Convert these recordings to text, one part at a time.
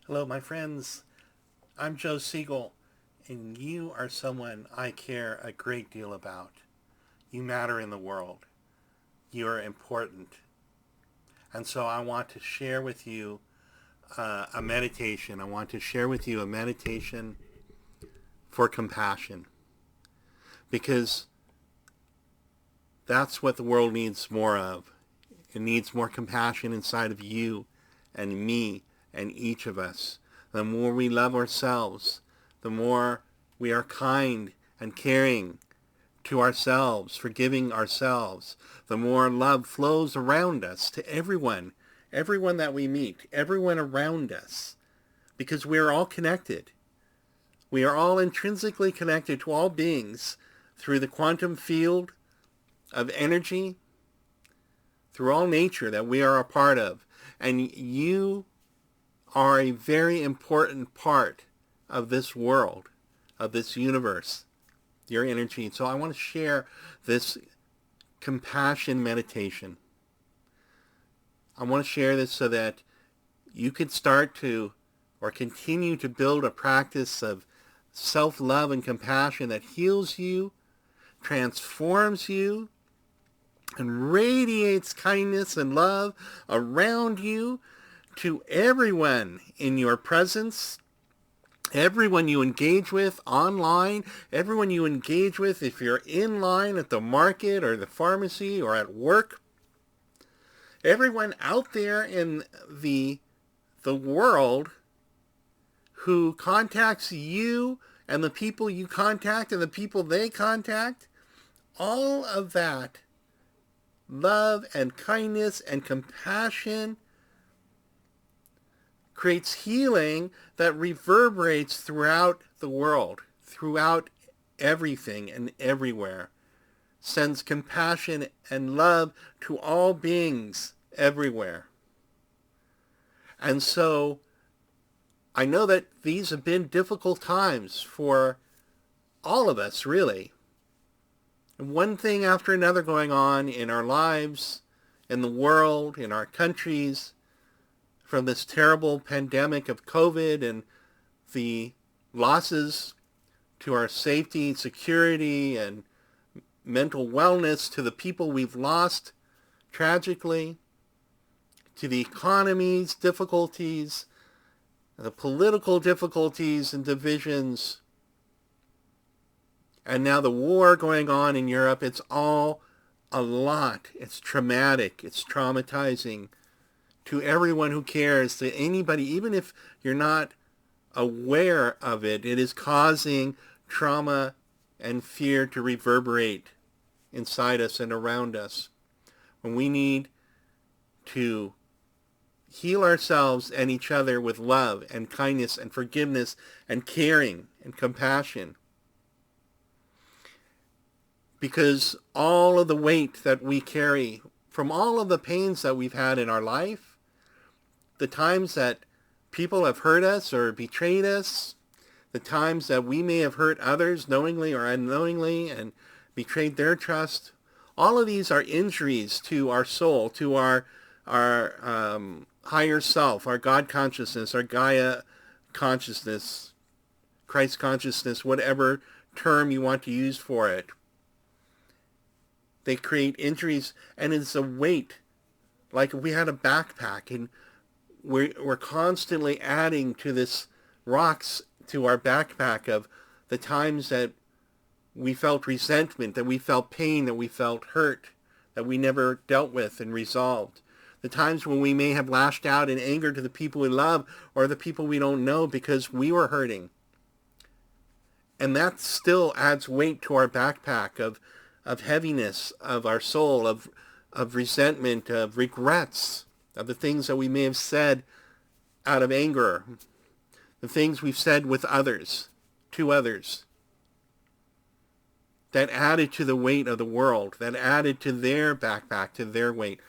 Hello, my friends. I'm Joe Segal, and you are someone I care a great deal about. You matter in the world. You're important. And so I want to share with you a meditation. I want to share with you a meditation for compassion because that's what the world needs more of. It needs more compassion inside of you and me and each of us. The more we love ourselves, the more we are kind and caring to ourselves, forgiving ourselves, the more love flows around us to everyone that we meet, everyone around us, because we are all connected. We are all intrinsically connected to all beings through the quantum field of energy, through all nature that we are a part of. And you are a very important part of this world, of this universe, your energy. So I want to share this compassion meditation. I want to share this so that you could start to or continue to build a practice of self-love and compassion that heals you, transforms you, and radiates kindness and love around you to everyone in your presence, everyone you engage with online, everyone you engage with if you're in line at the market or the pharmacy or at work, everyone out there in the world who contacts you and the people you contact and the people they contact, all of that love and kindness and compassion creates healing that reverberates throughout the world, throughout everything and everywhere, sends compassion and love to all beings everywhere. And so I know that these have been difficult times for all of us, really. And one thing after another going on in our lives, in the world, in our countries, from this terrible pandemic of COVID and the losses to our safety, security, and mental wellness, to the people we've lost tragically, to the economy's difficulties, the political difficulties and divisions, and now the war going on in Europe. It's all a lot. It's traumatic. It's traumatizing to everyone who cares, to anybody, even if you're not aware of it. It is causing trauma and fear to reverberate inside us and around us. When we need to heal ourselves and each other with love and kindness and forgiveness and caring and compassion. Because all of the weight that we carry from all of the pains that we've had in our life, the times that people have hurt us or betrayed us, the times that we may have hurt others knowingly or unknowingly and betrayed their trust, all of these are injuries to our soul, to our higher self, our God consciousness, our Gaia consciousness, Christ consciousness, whatever term you want to use for it. They create injuries, and it's a weight. Like if we had a backpack, and we're constantly adding to this rocks to our backpack of the times that we felt resentment, that we felt pain, that we felt hurt, that we never dealt with and resolved. The times when we may have lashed out in anger to the people we love or the people we don't know because we were hurting. And that still adds weight to our backpack of heaviness of our soul, of resentment, of regrets, of the things that we may have said out of anger, the things we've said with others, to others, that added to the weight of the world, that added to their backpack, to their weight.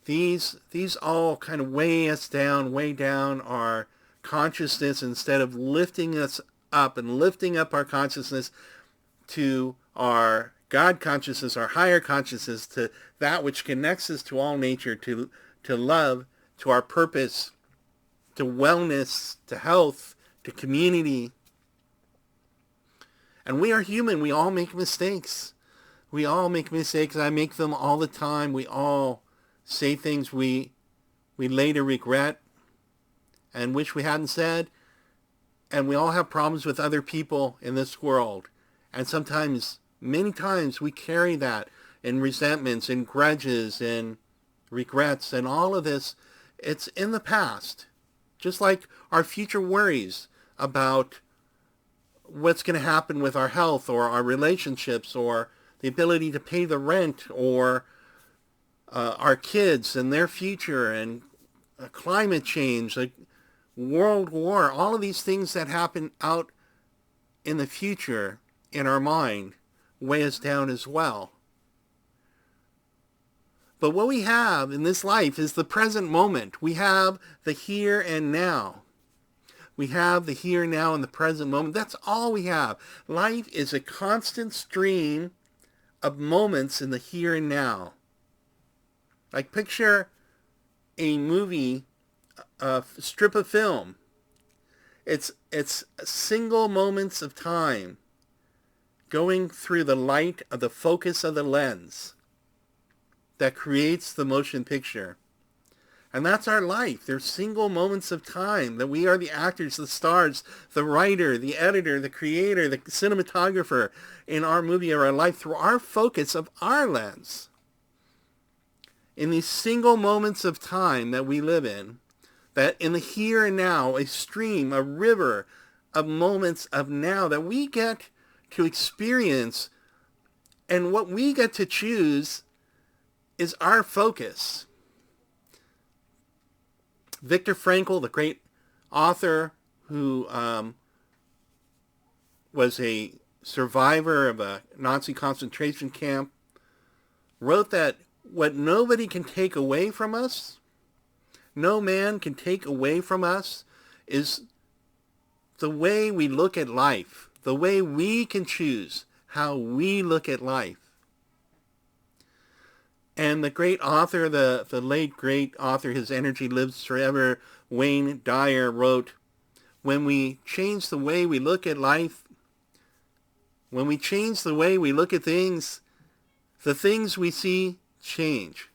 These all kind of weigh down our consciousness instead of lifting us up and lifting up our consciousness to our God consciousness, our higher consciousness, to that which connects us to all nature, to love, to our purpose, to wellness, to health, to community. And we are human. We all make mistakes. We all make mistakes. I make them all the time. We all say things we later regret and wish we hadn't said. And we all have problems with other people in this world. And sometimes, many times, we carry that in resentments, in grudges, in regrets, and all of this. It's in the past. Just like our future worries about what's going to happen with our health or our relationships or the ability to pay the rent or our kids and their future and climate change, like world war, all of these things that happen out in the future in our mind weigh us down as well. But what we have in this life is the present moment. We have the here and now. We have the here and now and the present moment. That's all we have. Life is a constant stream of moments in the here and now. Like picture a movie, a strip of film. It's single moments of time going through the light of the focus of the lens that creates the motion picture. And that's our life. There's single moments of time that we are the actors, the stars, the writer, the editor, the creator, the cinematographer in our movie or our life through our focus of our lens. In these single moments of time that we live in, that in the here and now, a stream, a river of moments of now that we get to experience, and what we get to choose is our focus. Viktor Frankl, the great author who was a survivor of a Nazi concentration camp, wrote that what nobody can take away from us, no man can take away from us, is the way we look at life, the way we can choose how we look at life. And the great author, the late great author, his energy lives forever, Wayne Dyer, wrote, when we change the way we look at life, when we change the way we look at things, the things we see change.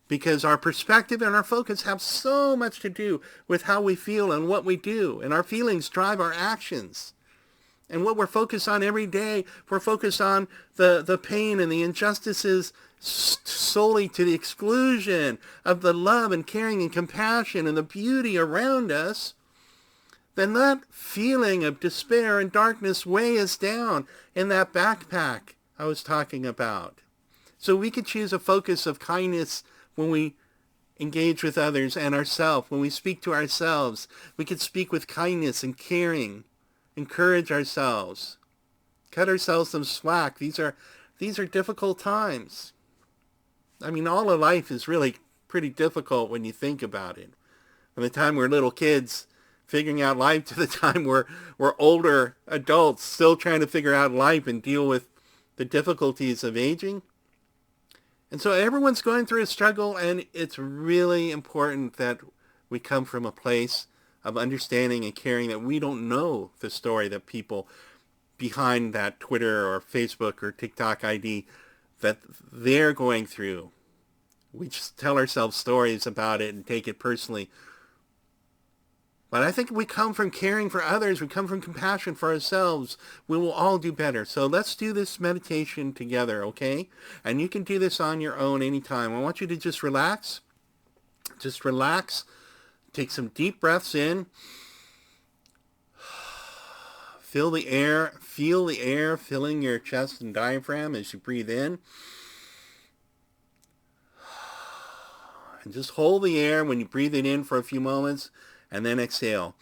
Because our perspective and our focus have so much to do with how we feel and what we do. And our feelings drive our actions. And what we're focused on every day, we're focused on the pain and the injustices solely to the exclusion of the love and caring and compassion and the beauty around us, then that feeling of despair and darkness weigh us down in that backpack I was talking about. So we could choose a focus of kindness when we engage with others and ourselves. When we speak to ourselves, we could speak with kindness and caring. Encourage ourselves. Cut ourselves some slack. These are difficult times. I mean, all of life is really pretty difficult when you think about it. From the time we're little kids figuring out life to the time we're older adults still trying to figure out life and deal with the difficulties of aging. And so everyone's going through a struggle, and it's really important that we come from a place of understanding and caring that we don't know the story that people behind that Twitter or Facebook or TikTok ID that they're going through. We just tell ourselves stories about it and take it personally. But I think we come from caring for others. We come from compassion for ourselves. We will all do better. So let's do this meditation together, okay? And you can do this on your own anytime. I want you to just relax. Just relax. Take some deep breaths in. Feel the air filling your chest and diaphragm as you breathe in. And just hold the air when you breathe it in for a few moments, and then exhale.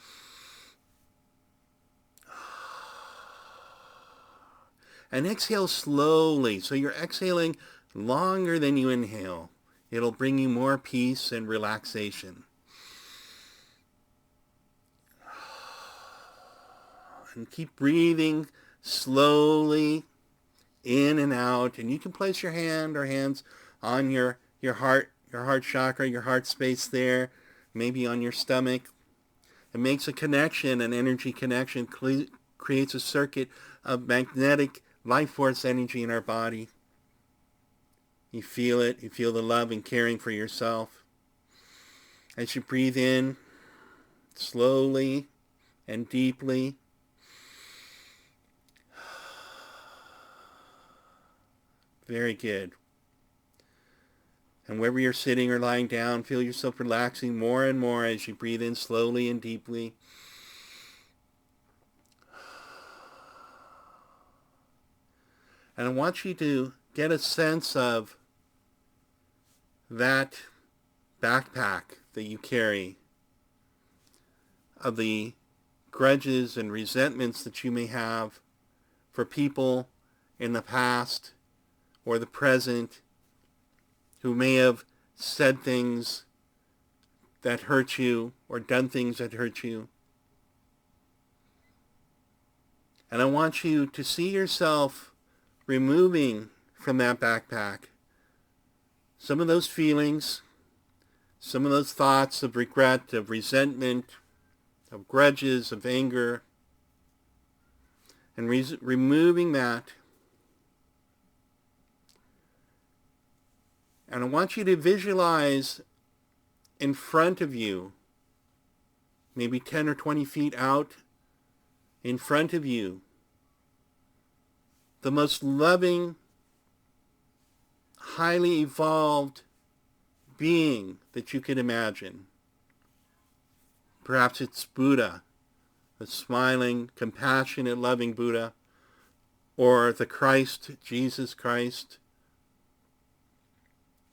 And exhale slowly, so you're exhaling longer than you inhale. It'll bring you more peace and relaxation. And keep breathing slowly in and out. And you can place your hand or hands on your heart your heart chakra, your heart space there, maybe on your stomach. It makes a connection, an energy connection, creates a circuit of magnetic life force energy in our body. You feel it. You feel the love and caring for yourself. As you breathe in, slowly and deeply, very good. And wherever you're sitting or lying down, feel yourself relaxing more and more as you breathe in slowly and deeply. And I want you to get a sense of that backpack that you carry, of the grudges and resentments that you may have for people in the past or the present who may have said things that hurt you or done things that hurt you. And I want you to see yourself removing from that backpack some of those feelings, some of those thoughts of regret, of resentment, of grudges, of anger, and removing that. And I want you to visualize in front of you, maybe 10 or 20 feet out in front of you, the most loving, highly evolved being that you could imagine. Perhaps it's Buddha, the smiling, compassionate, loving Buddha, or the Christ, Jesus Christ,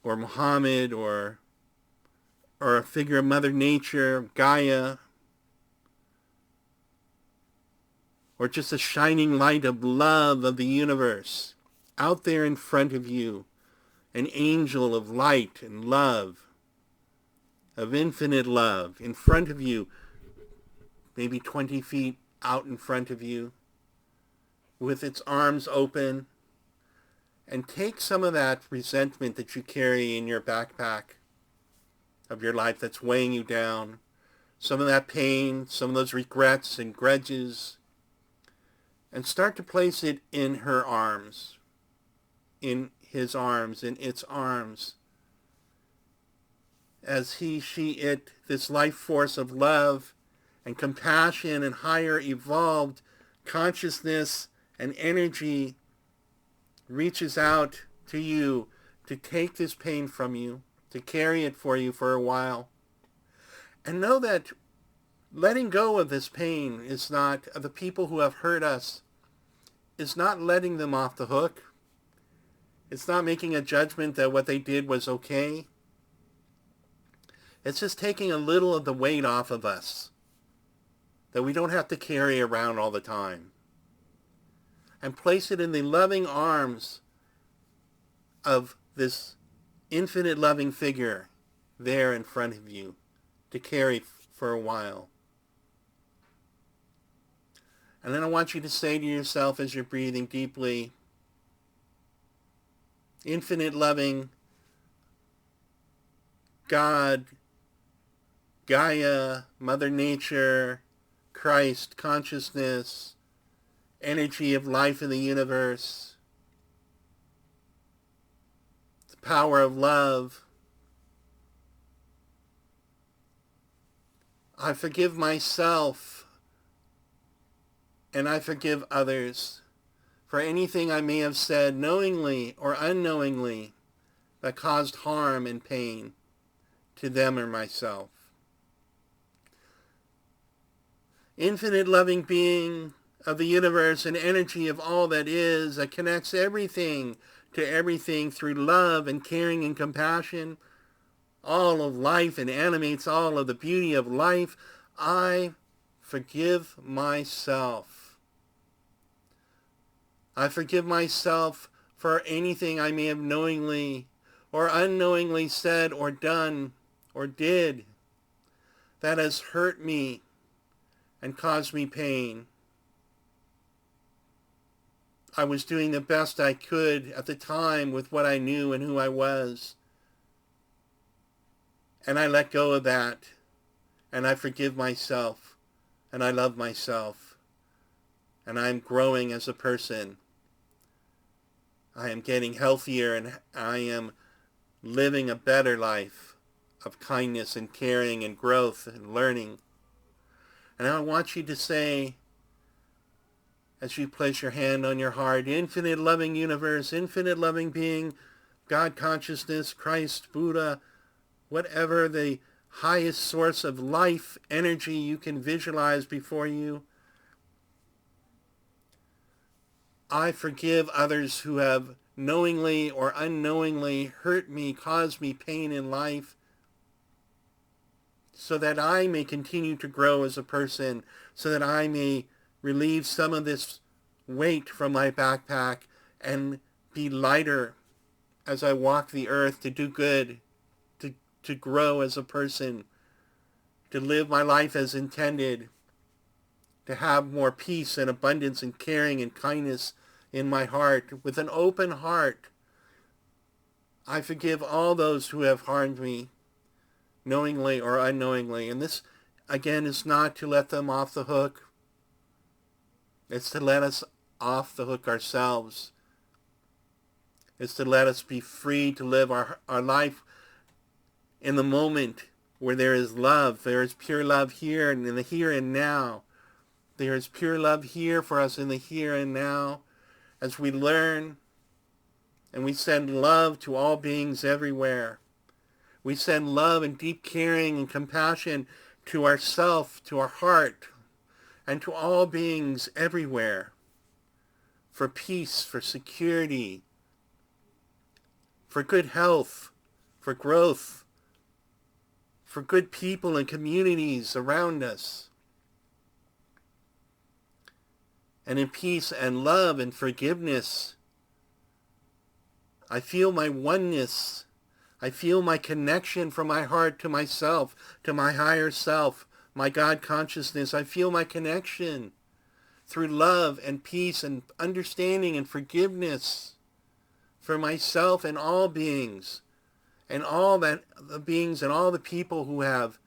or Muhammad, or a figure of Mother Nature, Gaia, or just a shining light of love of the universe out there in front of you, an angel of light and love, of infinite love in front of you, maybe 20 feet out in front of you, with its arms open. And take some of that resentment that you carry in your backpack of your life that's weighing you down, some of that pain, some of those regrets and grudges, and start to place it in her arms, in his arms, in its arms, as he, she, it, this life force of love and compassion and higher evolved consciousness and energy reaches out to you to take this pain from you, to carry it for you for a while. And know that letting go of this pain is not, of the people who have hurt us, is not letting them off the hook. It's not making a judgment that what they did was okay. It's just taking a little of the weight off of us that we don't have to carry around all the time, and place it in the loving arms of this infinite loving figure there in front of you to carry for a while. And then I want you to say to yourself as you're breathing deeply, infinite loving God, Gaia, Mother Nature, Christ, consciousness, energy of life in the universe, the power of love. I forgive myself and I forgive others for anything I may have said knowingly or unknowingly that caused harm and pain to them or myself. Infinite loving being of the universe and energy of all that is, that connects everything to everything through love and caring and compassion, all of life and animates all of the beauty of life. I forgive myself. I forgive myself for anything I may have knowingly or unknowingly said or done or did that has hurt me and caused me pain. I was doing the best I could at the time with what I knew and who I was. And I let go of that. And I forgive myself. And I love myself. And I'm growing as a person. I am getting healthier, and I am living a better life of kindness and caring and growth and learning. And I want you to say, as you place your hand on your heart, infinite loving universe, infinite loving being, God consciousness, Christ, Buddha, whatever the highest source of life, energy you can visualize before you, I forgive others who have knowingly or unknowingly hurt me, caused me pain in life, so that I may continue to grow as a person, so that I may relieve some of this weight from my backpack and be lighter as I walk the earth to do good, to grow as a person, to live my life as intended, to have more peace and abundance and caring and kindness in my heart. With an open heart, I forgive all those who have harmed me, knowingly or unknowingly. And this, again, is not to let them off the hook. It's to let us off the hook ourselves. It's to let us be free to live our life in the moment where there is love. There is pure love here and in the here and now. There is pure love here for us in the here and now as we learn and we send love to all beings everywhere. We send love and deep caring and compassion to ourself, to our heart, and to all beings everywhere for peace, for security, for good health, for growth, for good people and communities around us. And in peace and love and forgiveness, I feel my oneness. I feel my connection from my heart to myself, to my higher self, my God consciousness. I feel my connection through love and peace and understanding and forgiveness for myself and all beings, and all that the beings and all the people who have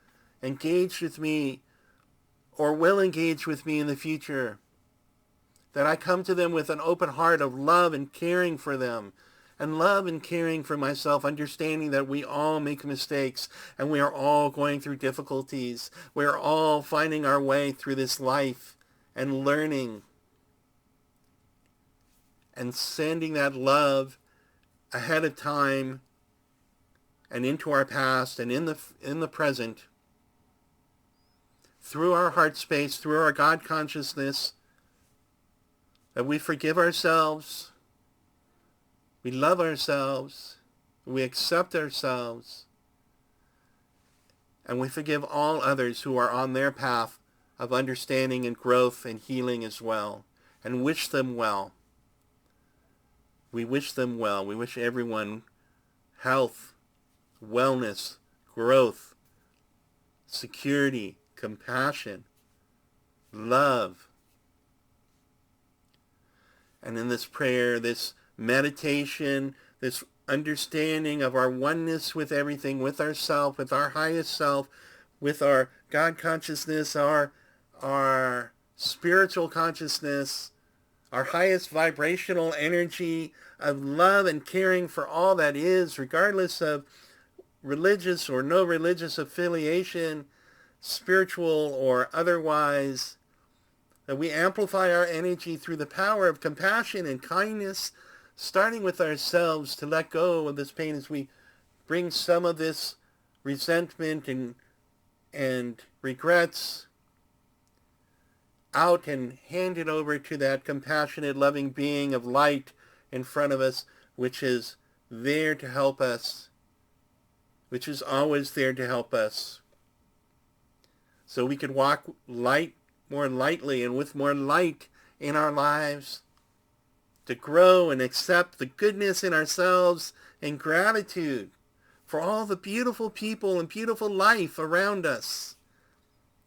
engaged with me or will engage with me in the future. That I come to them with an open heart of love and caring for them, and love and caring for myself, understanding that we all make mistakes and we are all going through difficulties. We are all finding our way through this life and learning, and sending that love ahead of time and into our past and in the present through our heart space, through our God consciousness, that we forgive ourselves, we love ourselves, we accept ourselves, and we forgive all others who are on their path of understanding and growth and healing as well, and wish them well. We wish them well. We wish everyone health, wellness, growth, security, compassion, love. And in this prayer, this meditation, this understanding of our oneness with everything, with ourself, with our highest self, with our God consciousness, our spiritual consciousness, our highest vibrational energy of love and caring for all that is, regardless of religious or no religious affiliation, spiritual or otherwise, that we amplify our energy through the power of compassion and kindness, starting with ourselves, to let go of this pain as we bring some of this resentment and regrets out and hand it over to that compassionate, loving being of light in front of us, which is there to help us, which is always there to help us. So we can walk more lightly and with more light in our lives, to grow and accept the goodness in ourselves and gratitude for all the beautiful people and beautiful life around us,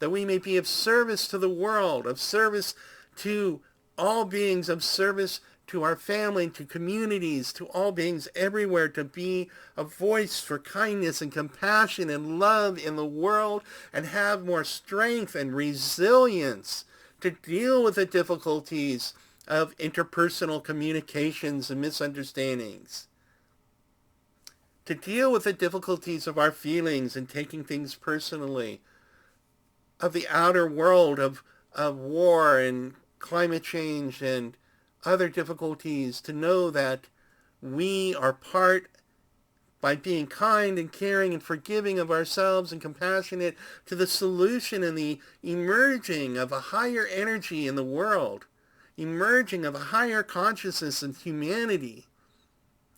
that we may be of service to the world, of service to all beings, of service to our family, to communities, to all beings everywhere, to be a voice for kindness and compassion and love in the world, and have more strength and resilience to deal with the difficulties of interpersonal communications and misunderstandings, to deal with the difficulties of our feelings and taking things personally, of the outer world of war and climate change and other difficulties, to know that we are part, by being kind and caring and forgiving of ourselves and compassionate, to the solution and the emerging of a higher energy in the world, emerging of a higher consciousness in humanity,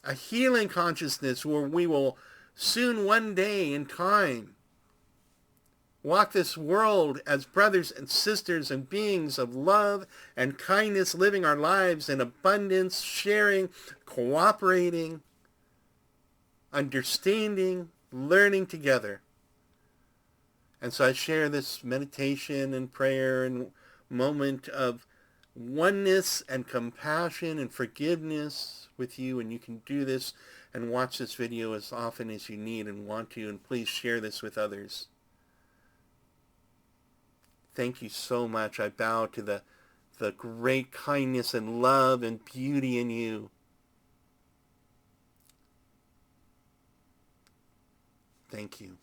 a healing consciousness where we will soon one day in time walk this world as brothers and sisters and beings of love and kindness, living our lives in abundance, sharing, cooperating, understanding, learning together. And so I share this meditation and prayer and moment of oneness and compassion and forgiveness with you, and you can do this and watch this video as often as you need and want to, and please share this with others. Thank you so much. I bow to the great kindness and love and beauty in you. Thank you.